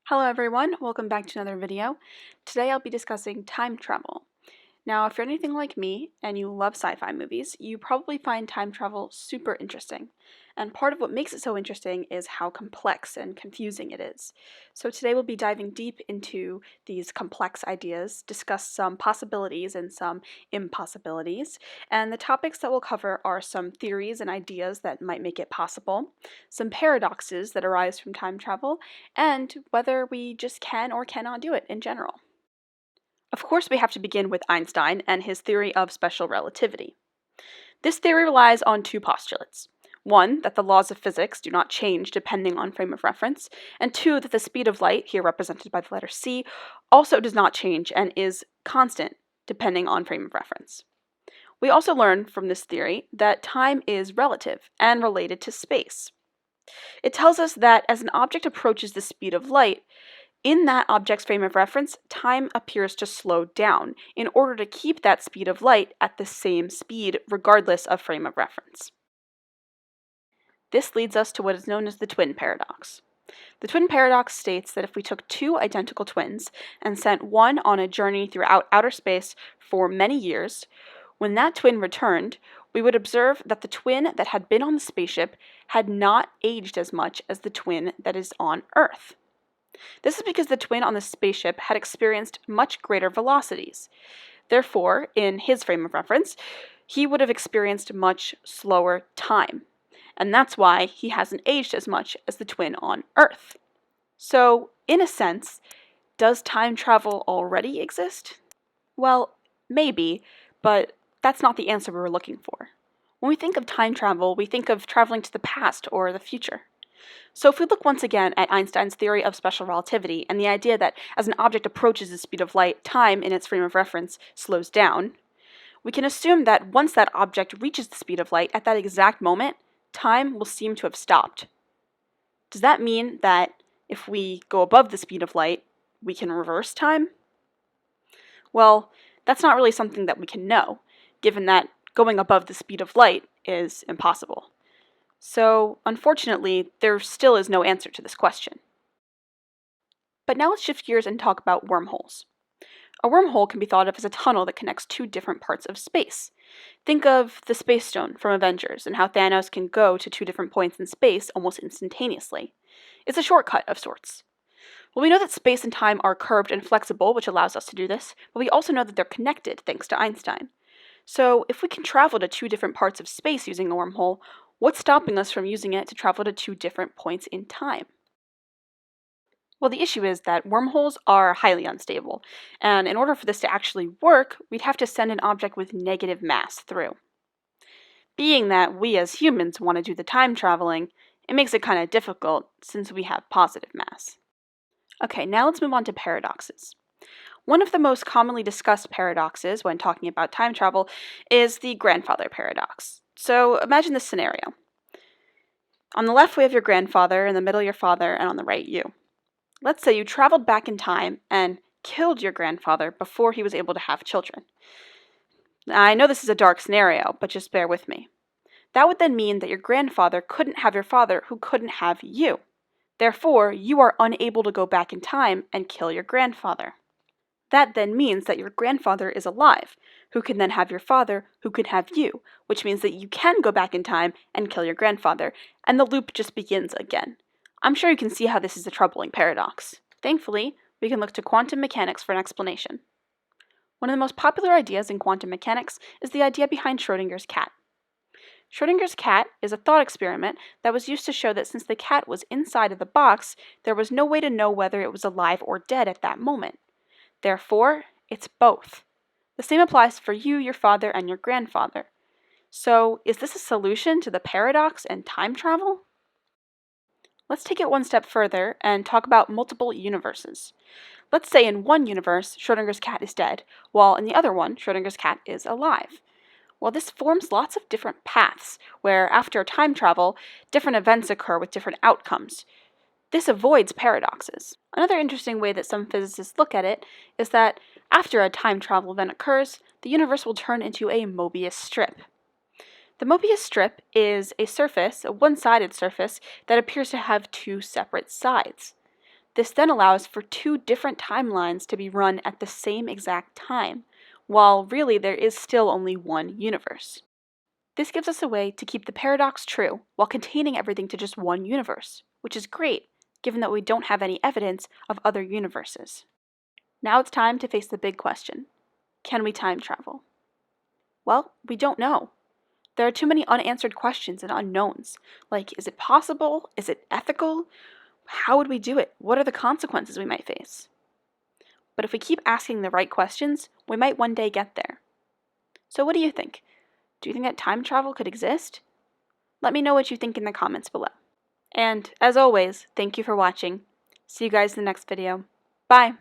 Hello everyone, welcome back to another video. Today I'll be discussing time travel. Now, if you're anything like me and you love sci-fi movies, you probably find time travel super interesting. And part of what makes it so interesting is how complex and confusing it is. So today we'll be diving deep into these complex ideas, discuss some possibilities and some impossibilities, and the topics that we'll cover are some theories and ideas that might make it possible, some paradoxes that arise from time travel, and whether we just can or cannot do it in general. Of course, we have to begin with Einstein and his theory of special relativity. This theory relies on two postulates. One, that the laws of physics do not change depending on frame of reference, and two, that the speed of light, here represented by the letter c, also does not change and is constant depending on frame of reference. We also learn from this theory that time is relative and related to space. It tells us that as an object approaches the speed of light, in that object's frame of reference, time appears to slow down in order to keep that speed of light at the same speed regardless of frame of reference. This leads us to what is known as the twin paradox. The twin paradox states that if we took two identical twins and sent one on a journey throughout outer space for many years, when that twin returned, we would observe that the twin that had been on the spaceship had not aged as much as the twin that is on Earth. This is because the twin on the spaceship had experienced much greater velocities. Therefore, in his frame of reference, he would have experienced much slower time. And that's why he hasn't aged as much as the twin on Earth. So, in a sense, does time travel already exist? Well, maybe, but that's not the answer we were looking for. When we think of time travel, we think of traveling to the past or the future. So if we look once again at Einstein's theory of special relativity and the idea that as an object approaches the speed of light, time in its frame of reference slows down, we can assume that once that object reaches the speed of light, at that exact moment, time will seem to have stopped. Does that mean that if we go above the speed of light, we can reverse time? Well, that's not really something that we can know, given that going above the speed of light is impossible. So, unfortunately, there still is no answer to this question. But now let's shift gears and talk about wormholes. A wormhole can be thought of as a tunnel that connects two different parts of space. Think of the Space Stone from Avengers and how Thanos can go to two different points in space almost instantaneously. It's a shortcut of sorts. Well, we know that space and time are curved and flexible, which allows us to do this, but we also know that they're connected thanks to Einstein. So, if we can travel to two different parts of space using a wormhole, what's stopping us from using it to travel to two different points in time? Well, the issue is that wormholes are highly unstable, and in order for this to actually work, we'd have to send an object with negative mass through. Being that we as humans want to do the time traveling, it makes it kind of difficult since we have positive mass. Okay, now let's move on to paradoxes. One of the most commonly discussed paradoxes when talking about time travel is the grandfather paradox. So imagine this scenario. On the left we have your grandfather, in the middle your father, and on the right you. Let's say you traveled back in time and killed your grandfather before he was able to have children. Now, I know this is a dark scenario, but just bear with me. That would then mean that your grandfather couldn't have your father who couldn't have you. Therefore, you are unable to go back in time and kill your grandfather. That then means that your grandfather is alive, who can then have your father, who can have you, which means that you can go back in time and kill your grandfather, and the loop just begins again. I'm sure you can see how this is a troubling paradox. Thankfully, we can look to quantum mechanics for an explanation. One of the most popular ideas in quantum mechanics is the idea behind Schrödinger's cat. Schrödinger's cat is a thought experiment that was used to show that since the cat was inside of the box, there was no way to know whether it was alive or dead at that moment. Therefore, it's both. The same applies for you, your father, and your grandfather. So, is this a solution to the paradox and time travel? Let's take it one step further and talk about multiple universes. Let's say in one universe, Schrödinger's cat is dead, while in the other one, Schrödinger's cat is alive. Well, this forms lots of different paths, where after time travel, different events occur with different outcomes. This avoids paradoxes. Another interesting way that some physicists look at it is that after a time travel event occurs, the universe will turn into a Mobius strip. The Mobius strip is a surface, a one-sided surface, that appears to have two separate sides. This then allows for two different timelines to be run at the same exact time, while really there is still only one universe. This gives us a way to keep the paradox true while containing everything to just one universe, which is great, given that we don't have any evidence of other universes. Now it's time to face the big question. Can we time travel? Well, we don't know. There are too many unanswered questions and unknowns, like is it possible? Is it ethical? How would we do it? What are the consequences we might face? But if we keep asking the right questions, we might one day get there. So what do you think? Do you think that time travel could exist? Let me know what you think in the comments below. And, as always, thank you for watching. See you guys in the next video. Bye!